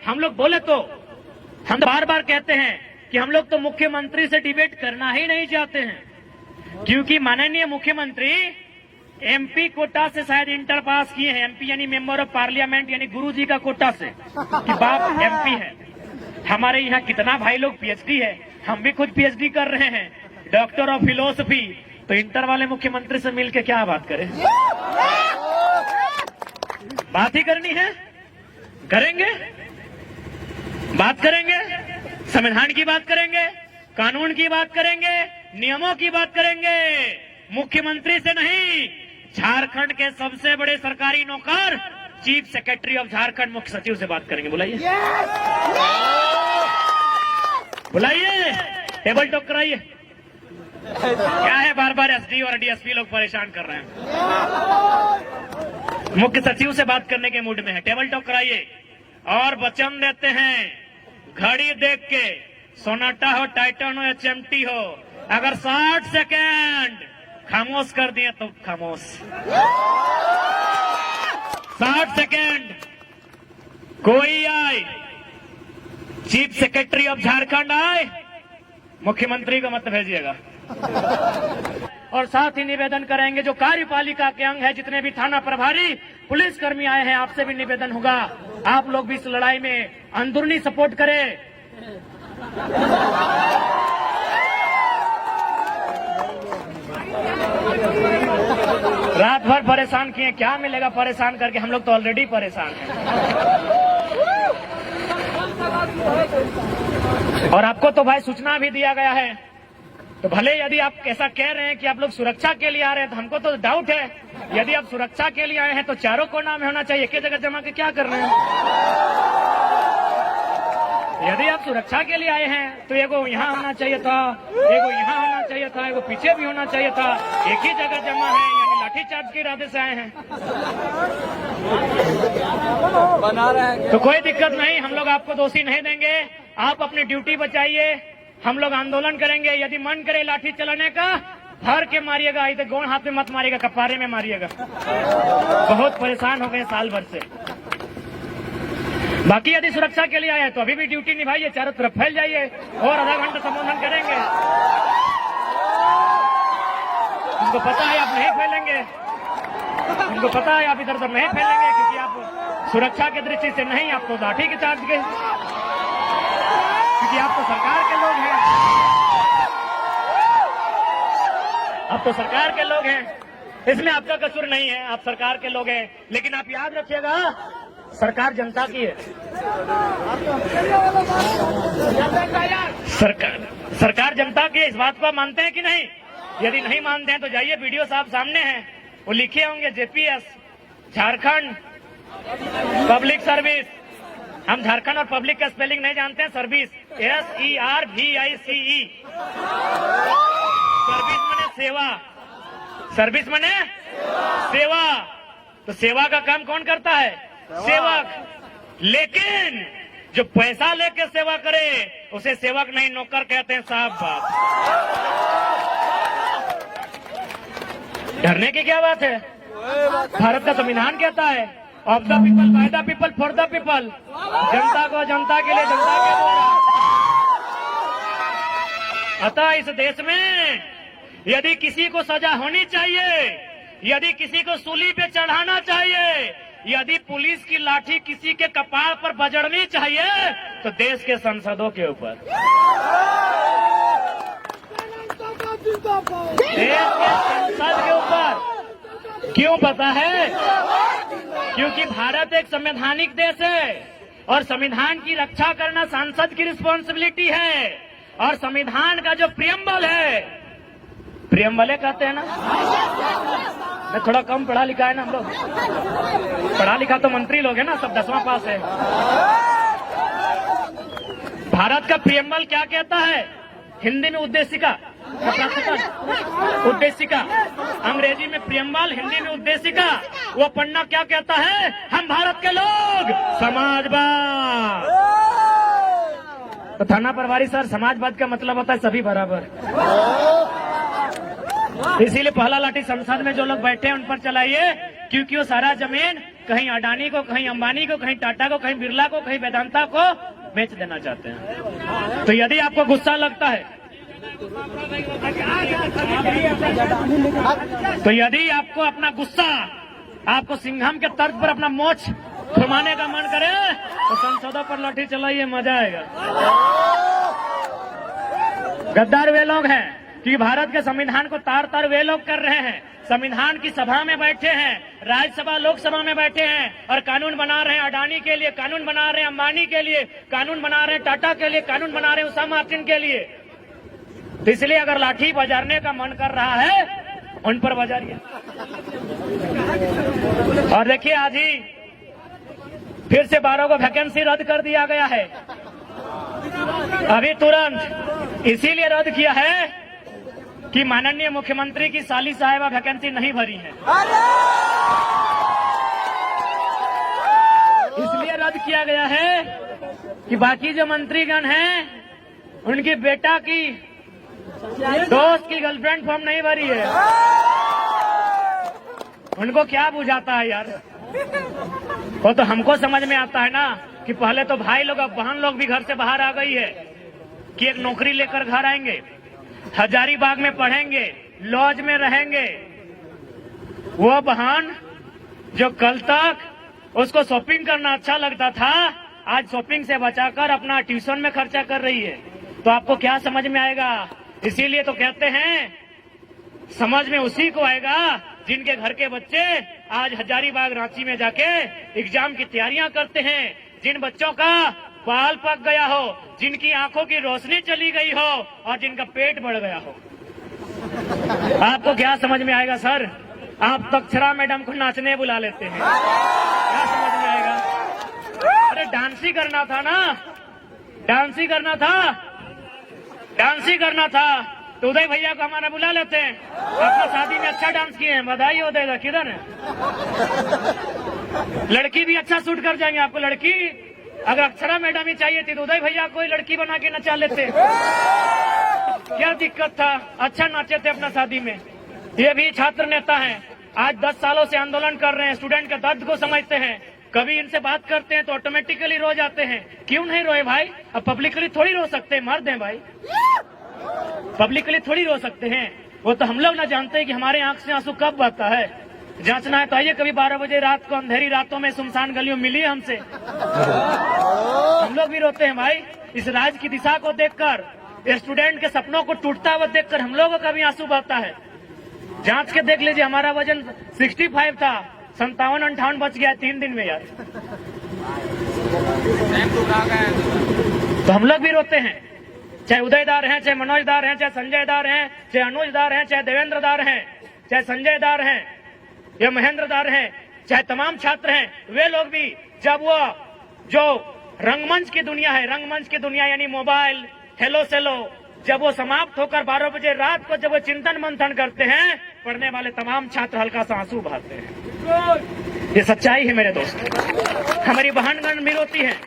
हम लोग बोले तो हम बार बार कहते हैं कि हम लोग तो मुख्यमंत्री से डिबेट करना ही नहीं चाहते हैं, क्योंकि माननीय मुख्यमंत्री एमपी कोटा से शायद इंटर पास किए हैं। एमपी यानी मेंबर ऑफ पार्लियामेंट, यानी गुरुजी का कोटा से कि बाप एमपी है। हमारे यहाँ कितना भाई लोग पीएचडी है, हम भी खुद पीएचडी कर रहे हैं, डॉक्टर ऑफ फिलोसफी। तो इंटर वाले मुख्यमंत्री से मिलके क्या बात करें? बात ही करनी है, करेंगे, बात करेंगे, संविधान की बात करेंगे, कानून की बात करेंगे, नियमों की बात करेंगे। मुख्यमंत्री से नहीं, झारखंड के सबसे बड़े सरकारी नौकर चीफ सेक्रेटरी ऑफ झारखंड मुख्य सचिव से बात करेंगे। बुलाइए, बुलाइए, टेबल टॉक कराइए। क्या है, बार बार एसडी और डीएसपी लोग परेशान कर रहे हैं। मुख्य सचिव से बात करने के मूड में है, टेबल टॉक कराइए। और वचन देते हैं, घड़ी देख के, सोनाटा हो, टाइटन हो, एचएमटी हो, अगर 60 सेकेंड खामोश कर दिए तो खामोश। 60 सेकेंड कोई आए, चीफ सेक्रेटरी ऑफ झारखंड आए, मुख्यमंत्री को मत भेजिएगा। और साथ ही निवेदन करेंगे, जो कार्यपालिका के अंग है, जितने भी थाना प्रभारी, पुलिस कर्मी आए हैं, आपसे भी निवेदन होगा, आप लोग भी इस लड़ाई में अंदरूनी सपोर्ट करें। रात भर परेशान किए, क्या मिलेगा परेशान करके? हम लोग तो ऑलरेडी परेशान हैं। और आपको तो भाई सूचना भी दिया गया है, तो भले यदि आप ऐसा कह रहे हैं कि आप लोग सुरक्षा के लिए आ रहे हैं, तो हमको तो डाउट है। यदि आप सुरक्षा के लिए आए हैं तो चारों कोना में होना चाहिए, एक ही जगह जमा के क्या कर रहे हैं? यदि आप सुरक्षा के लिए आए हैं तो एगो यहाँ होना चाहिए था, एगो यहाँ होना चाहिए था, एगो पीछे भी होना चाहिए था। एक ही जगह जमा है, यानी लाठीचार्ज के इरादे से आए हैं। बना रहे हैं तो कोई दिक्कत नहीं, हम लोग आपको दोषी नहीं देंगे। आप अपनी ड्यूटी बचाइए, हम लोग आंदोलन करेंगे। यदि मन करे लाठी चलाने का, धर के मारिएगा, इधर गोड़ हाथ में मत मारिएगा, कपारे में मारिएगा। बहुत परेशान हो गए साल भर से। बाकी यदि सुरक्षा के लिए आए तो अभी भी ड्यूटी निभाइए, चारों तरफ फैल जाइए, और आधा घंटा संबोधन करेंगे। हमको पता है आप नहीं फैलेंगे, हमको पता है आप इधर उधर नहीं फैलेंगे, क्योंकि आप सुरक्षा की दृष्टि से नहीं, आप तो लाठी के चार्ज के, क्योंकि आप तो सरकार के लोग हैं, आप तो सरकार के लोग हैं। इसमें आपका कसूर नहीं है, आप सरकार के लोग हैं। लेकिन आप याद रखिएगा, सरकार जनता की है। सरकार जनता की है, इस बात को आप मानते हैं कि नहीं? यदि नहीं मानते हैं तो जाइए, वीडियो साहब सामने हैं, वो लिखे होंगे जेपीएस, झारखंड पब्लिक सर्विस। हम झारखंड और पब्लिक का स्पेलिंग नहीं जानते हैं, सर्विस, SERVICE। सर्विस माने सेवा, सर्विस माने सेवा। तो सेवा का काम कौन करता है? सेवक। लेकिन जो पैसा लेके सेवा करे उसे सेवक नहीं, नौकर कहते हैं। साफ बात। डरने की क्या बात है? भारत का संविधान कहता है, of the people, by the people, for the people. जनता को जनता के लिए, जनता के द्वारा। अतः इस देश में यदि किसी को सजा होनी चाहिए, यदि किसी को सूली पे चढ़ाना चाहिए, यदि पुलिस की लाठी किसी के कपार पर बजड़नी चाहिए, तो देश के सांसदों के ऊपर, देश के संसद के ऊपर। क्यों पता है? क्योंकि भारत एक संवैधानिक देश है, और संविधान की रक्षा करना सांसद की रिस्पॉन्सिबिलिटी है। और संविधान का जो प्रियम्बल है, प्रियम्बले कहते हैं ना, मैं थोड़ा कम पढ़ा लिखा है ना, हम लोग पढ़ा लिखा तो मंत्री लोग हैं ना, सब 10वां पास है। भारत का प्रियम्बल क्या कहता है? हिंदी में उद्देशिका, उद्देशिका, अंग्रेजी में प्रियम्बल, हिंदी में उद्देशिका। वो पढ़ना क्या कहता है? हम भारत के लोग समाजवाद। तो थाना प्रभारी सर, समाजवाद का मतलब होता है सभी बराबर। इसीलिए पहला लाठी संसद में जो लोग बैठे हैं उन पर चलाइए, क्योंकि वो सारा जमीन कहीं अडानी को, कहीं अंबानी को, कहीं टाटा को, कहीं बिरला को, कहीं वेदांता को बेच देना चाहते हैं। तो यदि आपको गुस्सा लगता है, तो यदि आपको अपना गुस्सा, आपको सिंघम के तर्क पर अपना मोछ घुमाने का मन करे तो संसदों पर लाठी चलाइए, मजा आएगा। गद्दार वे लोग हैं कि भारत के संविधान को तार तार वे लोग कर रहे हैं। संविधान की सभा में बैठे हैं, राज्यसभा लोकसभा में बैठे हैं और कानून बना रहे हैं अडानी के लिए, कानून बना रहे हैं अंबानी के लिए, कानून बना रहे हैं टाटा के लिए, कानून बना रहे हैं उषा मार्टिन के लिए। तो इसलिए अगर लाठी बजारने का मन कर रहा है उन पर बजारिए। और देखिए आज ही फिर से 12 को वैकेंसी रद्द कर दिया गया है। अभी तुरंत इसीलिए रद्द किया है कि माननीय मुख्यमंत्री की साली साहिबा वैकेंसी नहीं भरी है, इसलिए रद्द किया गया है कि बाकी जो मंत्रीगण हैं उनकी बेटा की दोस्त की गर्लफ्रेंड फॉर्म नहीं भरी है। उनको क्या बुझाता है यार, वो तो हमको समझ में आता है ना कि पहले तो भाई लोग, अब बहन लोग भी घर से बाहर आ गई है कि एक नौकरी लेकर घर आएंगे, हजारीबाग में पढ़ेंगे, लॉज में रहेंगे। वो बहन जो कल तक उसको शॉपिंग करना अच्छा लगता था, आज शॉपिंग से बचाकर अपना ट्यूशन में खर्चा कर रही है। तो आपको क्या समझ में आएगा? इसीलिए तो कहते हैं समझ में उसी को आएगा जिनके घर के बच्चे आज हजारीबाग रांची में जाके एग्जाम की तैयारियां करते हैं, जिन बच्चों का बाल पक गया हो, जिनकी आंखों की रोशनी चली गई हो और जिनका पेट बढ़ गया हो। आपको क्या समझ में आएगा सर? आप तक्षरा मैडम को नाचने बुला लेते हैं, क्या समझ में आएगा? अरे डांस ही करना था ना, डांस ही करना था, डांस ही करना था तो उदय भैया को हमारा बुला लेते हैं। अपना शादी में अच्छा डांस किए हैं, बधाई हो देगा। किधर है? लड़की भी अच्छा शूट कर जाएंगे आपको। लड़की अगर अक्षरा मैडम ही चाहिए थी तो उदय भैया को लड़की बना के नचा लेते। क्या दिक्कत था? अच्छा नाचे थे अपना शादी में। ये भी छात्र नेता हैं, आज 10 सालों से आंदोलन कर रहे हैं, स्टूडेंट के दर्द को समझते हैं। कभी इनसे बात करते हैं तो ऑटोमेटिकली रो जाते हैं। क्यों नहीं रोए भाई? अब पब्लिकली थोड़ी रो सकते हैं, मर्द हैं भाई, पब्लिकली थोड़ी रो सकते हैं। वो तो हम लोग ना जानते हैं कि हमारे आंख से आंसू कब बहता है। जांचना है तो आइए कभी 12 बजे रात को अंधेरी रातों में सुनसान गलियों मिलिए हमसे, हम लोग भी रोते हैं भाई। इस राज्य की दिशा को देखकर, स्टूडेंट के सपनों को टूटता हुआ देखकर हम लोगों का भी आंसू बहता है। जांच के देख लीजिए, हमारा वजन 65 था, 57-58 बच गया 3 दिन में यार। तो हम लोग भी रोते हैं, चाहे उदय दार हैं, चाहे मनोज दार हैं, चाहे संजय दार हैं, चाहे अनुज दार हैं, चाहे देवेंद्र दार हैं, चाहे संजय दार हैं या महेंद्र दार हैं, चाहे तमाम छात्र हैं। वे लोग भी जब वो जो रंगमंच की दुनिया है, रंगमंच की दुनिया यानी मोबाइल, हेलो सेलो, जब वो समाप्त होकर 12 बजे रात को जब वो चिंतन मंथन करते हैं, पढ़ने वाले तमाम छात्र हल्का सा आंसू बहाते हैं। ये सच्चाई है मेरे दोस्त। हमारी बहनगण भी रोती हैं,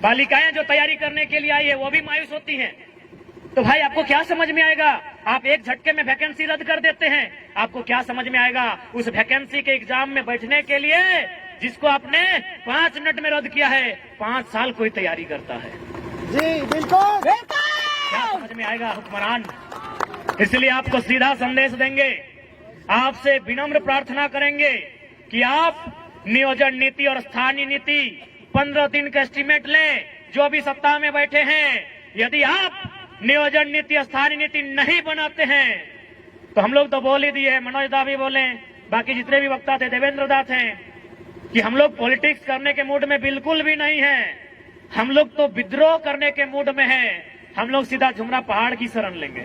बालिकाएं जो तैयारी करने के लिए आई है वो भी मायूस होती हैं। तो भाई आपको क्या समझ में आएगा? आप एक झटके में वैकेंसी रद्द कर देते हैं। आपको क्या समझ में आएगा उस वैकेंसी के एग्जाम में बैठने के लिए जिसको आपने 5 मिनट में रद्द किया है? 5 साल कोई तैयारी करता है जी, बिल्कुल। क्या समझ में आएगा हुक्मरान? इसलिए आपको सीधा संदेश देंगे, आपसे विनम्र प्रार्थना करेंगे कि आप नियोजन नीति और स्थानीय नीति 15 दिन का एस्टीमेट लें। जो भी सत्ता में बैठे हैं, यदि आप नियोजन नीति स्थानीय नीति नहीं बनाते हैं तो हम लोग तो बोल ही दिए, मनोज दा भी बोले, बाकी जितने भी वक्ता थे, देवेंद्र दा थे, कि हम लोग पॉलिटिक्स करने के मूड में बिल्कुल भी नहीं है। हम लोग तो विद्रोह करने के मूड में हैं। हम लोग सीधा झुमरा पहाड़ की शरण लेंगे।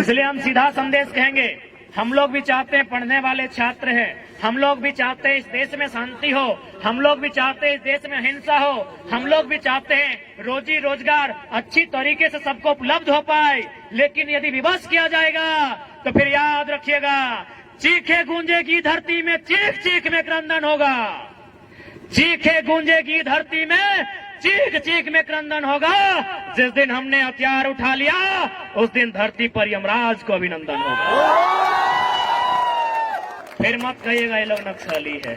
इसलिए हम सीधा संदेश कहेंगे, हम लोग भी चाहते हैं पढ़ने वाले छात्र हैं, हम लोग भी चाहते हैं इस देश में शांति हो, हम लोग भी चाहते हैं इस देश में अहिंसा हो, हम लोग भी चाहते हैं रोजी रोजगार अच्छी तरीके से सबको उपलब्ध हो पाए। लेकिन यदि विवश किया जाएगा तो फिर याद रखिएगा, चीखे गूंजेगी धरती में, चीख चीख में क्रंदन होगा। चीखे गूंजेगी धरती में, चीख चीख में क्रंदन होगा। जिस दिन हमने हथियार उठा लिया उस दिन धरती पर यमराज को अभिनंदन होगा। फिर मत कहिएगा ये लोग नक्सली है,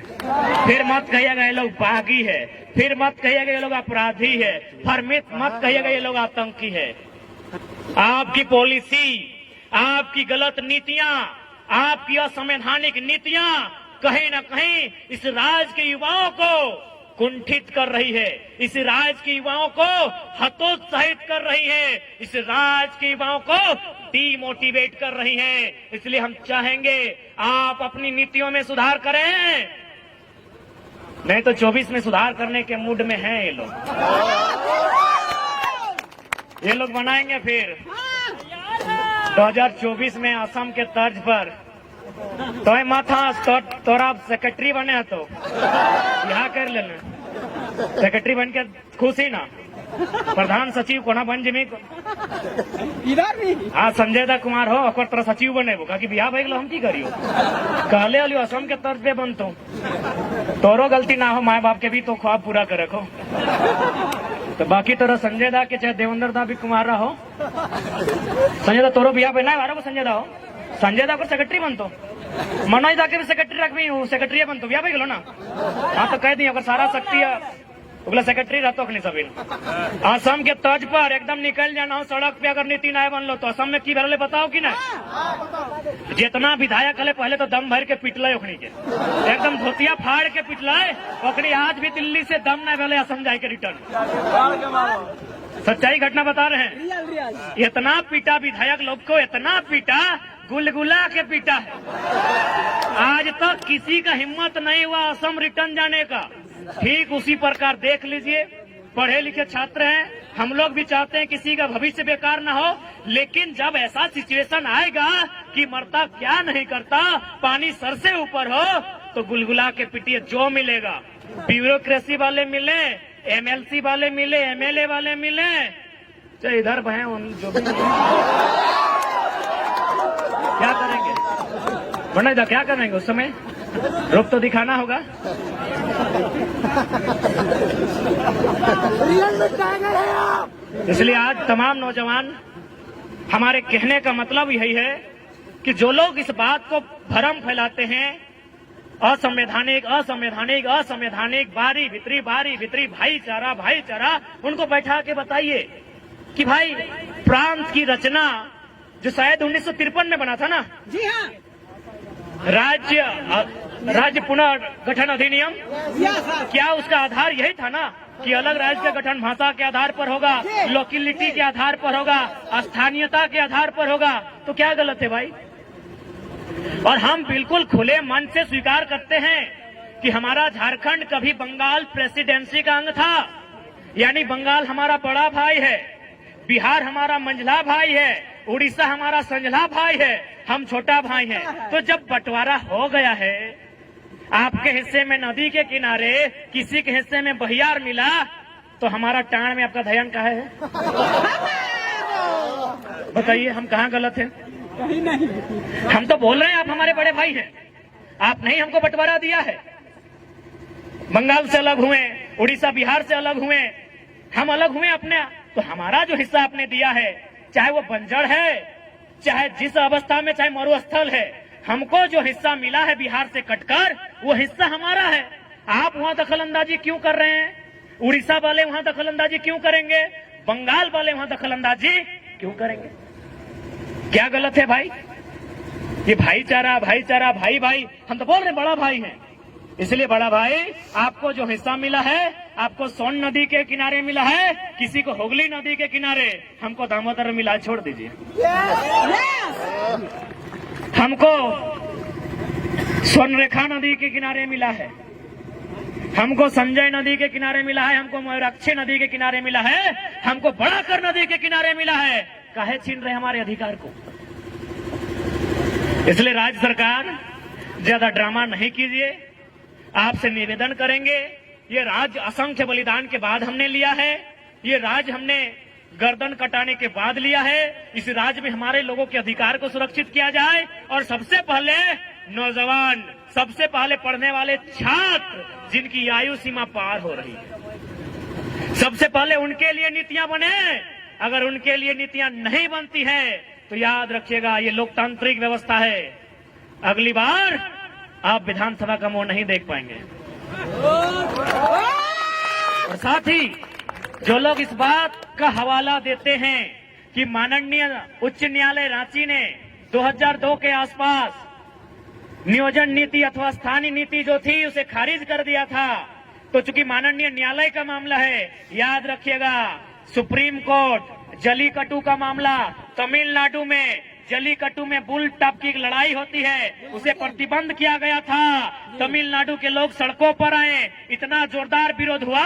फिर मत कहिएगा ये लोग बागी है, फिर मत कहिएगा ये लोग अपराधी है, फिर मत कहिएगा ये लोग आतंकी है। आपकी पॉलिसी, आपकी गलत नीतियां, आपकी असंवैधानिक नीतियां कहीं न कहीं इस राज्य के युवाओं को कुंठित कर रही है, इस राज्य के युवाओं को हतोत्साहित कर रही है, इस राज्य के युवाओं को डीमोटिवेट कर रही है। इसलिए हम चाहेंगे आप अपनी नीतियों में सुधार करें, नहीं तो 24 में सुधार करने के मूड में हैं ये लोग बनाएंगे फिर 2024 में असम के तर्ज पर। तो माथा तोरा सेक्रेटरी बने है तो यहाँ कर लेना, सेक्रेटरी बन के खुश ही ना, प्रधान सचिव कोना बन जिमी इधर भी हाँ संजय दा कुमार हो और तोरा सचिव बने वो कि बिहार भाई हम की करियो कहले अलियो असम के तर्ज पे बनतो, तोरो गलती ना हो, माए बाप के भी तो ख्वाब पूरा करे को। तो बाकी तोरा संजय दा के चाहे देवेंद्र दा भी कुमार रहो, संजय दा तोरो बिहार बना है, संजय दा हो, संजय दा को सेक्रेटरी बनतो, मनोज दा के भी सेक्रेटरी रखबी, सेक्रेटरी बनतो बिहार भाई गलो ना। हाँ तो कह दी अगर सारा शक्ति उगला सेक्रेटरी रहतो नहीं सभी असम के तर्ज पर एकदम निकल जाना हो सड़क पे। अगर नीति आयोग बन लो तो असम में की भरले बताओ कि ना, जितना विधायक हले पहले तो दम भर के पिटले ओखनी के, एकदम धोतिया फाड़ के पिटले ओखनी, आज भी दिल्ली से दम न भले असम जाए के रिटर्न। सच्चाई घटना बता रहे हैं, इतना पीटा विधायक लोग को, इतना पीटा, गुलगुला के पीटा है। आज तक किसी का हिम्मत नहीं हुआ असम रिटर्न जाने का। ठीक उसी प्रकार देख लीजिए, पढ़े लिखे छात्र हैं, हम लोग भी चाहते हैं किसी का भविष्य बेकार ना हो, लेकिन जब ऐसा सिचुएशन आएगा कि मरता क्या नहीं करता, पानी सर से ऊपर हो, तो गुलगुला के पिटिए, जो मिलेगा। ब्यूरोक्रेसी वाले मिले, एमएलसी वाले मिले, एमएलए वाले मिले, चाहे इधर बहे जो भी क्या करेंगे बना इधर क्या करेंगे उस समय, रूप तो दिखाना होगा। इसलिए आज तमाम नौजवान, हमारे कहने का मतलब यही है कि जो लोग इस बात को भ्रम फैलाते हैं, असंवैधानिक असंवैधानिक असंवैधानिक, बारी भीतरी भाईचारा भाईचारा, उनको बैठा के बताइए कि भाई प्रांत की रचना जो शायद 1953 में बना था ना, जी हाँ, राज्य पुनर्गठन अधिनियम, क्या उसका आधार यही था ना कि अलग राज्य का गठन भाषा के आधार पर होगा, लोकेलिटी के आधार पर होगा, स्थानीयता के आधार पर होगा। तो क्या गलत है भाई? और हम बिल्कुल खुले मन से स्वीकार करते हैं कि हमारा झारखंड कभी बंगाल प्रेसिडेंसी का अंग था, यानी बंगाल हमारा बड़ा भाई है, बिहार हमारा मंझला भाई है, उड़ीसा हमारा संझला भाई है, हम छोटा भाई हैं। तो जब बंटवारा हो गया है, आपके हिस्से में नदी के किनारे, किसी के हिस्से में बहियार मिला, तो हमारा टाण में आपका ध्यान कहाँ है? बताइए हम कहाँ गलत हैं? कहीं नहीं। हम तो बोल रहे हैं आप हमारे बड़े भाई हैं, आप नहीं हमको बंटवारा दिया है। बंगाल से अलग हुए, उड़ीसा बिहार से अलग हुए, हम अलग हुए अपने, तो हमारा जो हिस्सा आपने दिया है, चाहे वो बंजर है, चाहे जिस अवस्था में, चाहे मरुस्थल है, हमको जो हिस्सा मिला है बिहार से कटकर, वो हिस्सा हमारा है। आप वहां दखल अंदाजी क्यों कर रहे हैं? उड़ीसा वाले वहां दखल अंदाजी क्यों करेंगे? बंगाल वाले वहां दखल अंदाजी क्यों करेंगे? क्या गलत है भाई? ये भाईचारा भाईचारा, भाई भाई, हम तो बोल रहे हैं बड़ा भाई हैं। इसलिए बड़ा भाई, आपको जो हिस्सा मिला है, आपको सोन नदी के किनारे मिला है, किसी को हुगली नदी के किनारे, हमको दामोदर मिला, छोड़ दीजिए। हमको स्वर्णरेखा नदी के किनारे मिला है, हमको संजय नदी के किनारे मिला है, हमको मयूराक्षी नदी के किनारे मिला है, हमको बड़ाकर नदी के किनारे मिला है। काहे छीन रहे हमारे अधिकार को? इसलिए राज्य सरकार ज्यादा ड्रामा नहीं कीजिए, आपसे निवेदन करेंगे। ये राज्य असंख्य बलिदान के बाद हमने लिया है, ये राज्य हमने गर्दन कटाने के बाद लिया है। इस राज्य में हमारे लोगों के अधिकार को सुरक्षित किया जाए, और सबसे पहले नौजवान, सबसे पहले पढ़ने वाले छात्र जिनकी आयु सीमा पार हो रही है, सबसे पहले उनके लिए नीतियां बने। अगर उनके लिए नीतियां नहीं बनती हैं तो याद रखिएगा, ये लोकतांत्रिक व्यवस्था है, अगली बार आप विधानसभा का मोड़ नहीं देख पाएंगे। और साथ ही जो लोग इस बात का हवाला देते हैं कि माननीय उच्च न्यायालय रांची ने 2002 के आसपास नियोजन नीति अथवा स्थानीय नीति जो थी उसे खारिज कर दिया था, तो चूंकि माननीय न्यायालय का मामला है, याद रखिएगा सुप्रीम कोर्ट जलीकट्टू का मामला, तमिलनाडु में जलीकट्टू में बुल टॉप की लड़ाई होती है, उसे प्रतिबंध किया गया था। तमिलनाडु के लोग सड़कों पर आए, इतना जोरदार विरोध हुआ,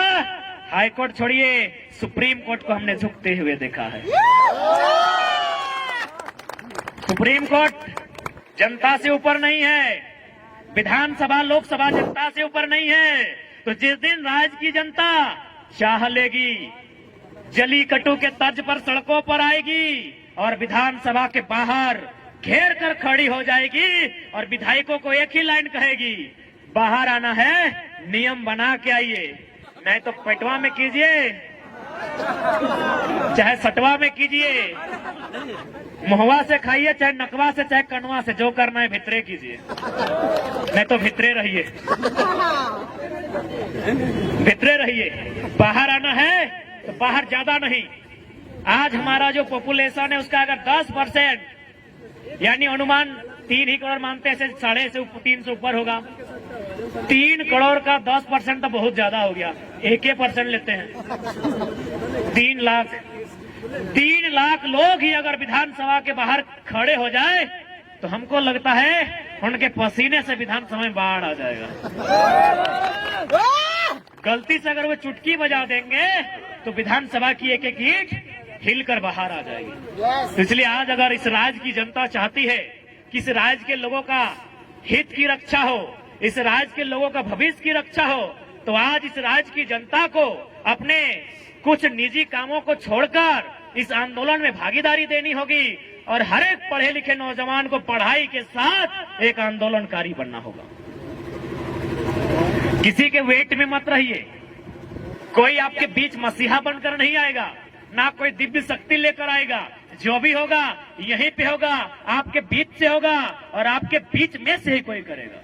हाईकोर्ट छोड़िए सुप्रीम कोर्ट को हमने झुकते हुए देखा है। सुप्रीम कोर्ट जनता से ऊपर नहीं है, विधानसभा लोकसभा जनता से ऊपर नहीं है। तो जिस दिन राज्य की जनता चाह लेगी, जलीकट्टू के तर्ज पर सड़कों पर आएगी और विधानसभा के बाहर घेर कर खड़ी हो जाएगी और विधायकों को एक ही लाइन कहेगी, बाहर आना है, नियम बना के आइए, नहीं तो पेटवा में कीजिए, चाहे सटवा में कीजिए, मुहवा से खाइए, चाहे नकवा से, चाहे कनवा से, जो करना है भितरे कीजिए, नहीं तो भितरे रहिए, भितरे रहिए। बाहर आना है तो बाहर ज्यादा नहीं। आज हमारा जो पॉपुलेशन है उसका अगर 10% यानी अनुमान 3 ही करोड़ मानते हैं, 3.5 से ऊपर होगा। 3 करोड़ का 10% तो बहुत ज्यादा हो गया, 1% लेते हैं, 3 लाख लोग ही अगर विधानसभा के बाहर खड़े हो जाए तो हमको लगता है उनके पसीने से विधानसभा में बाढ़ आ जाएगा। गलती से अगर वो चुटकी बजा देंगे तो विधानसभा की एक एक ईंट हिलकर बाहर आ जाएगी। इसलिए आज अगर इस राज्य की जनता चाहती है कि इस राज्य के लोगों का हित की रक्षा हो, इस राज्य के लोगों का भविष्य की रक्षा हो, तो आज इस राज्य की जनता को अपने कुछ निजी कामों को छोड़कर इस आंदोलन में भागीदारी देनी होगी और हर एक पढ़े लिखे नौजवान को पढ़ाई के साथ एक आंदोलनकारी बनना होगा। किसी के वेट में मत रहिए, कोई आपके बीच मसीहा बनकर नहीं आएगा, ना कोई दिव्य शक्ति लेकर आएगा। जो भी होगा यहीं पे होगा, आपके बीच से होगा और आपके बीच में से ही कोई करेगा।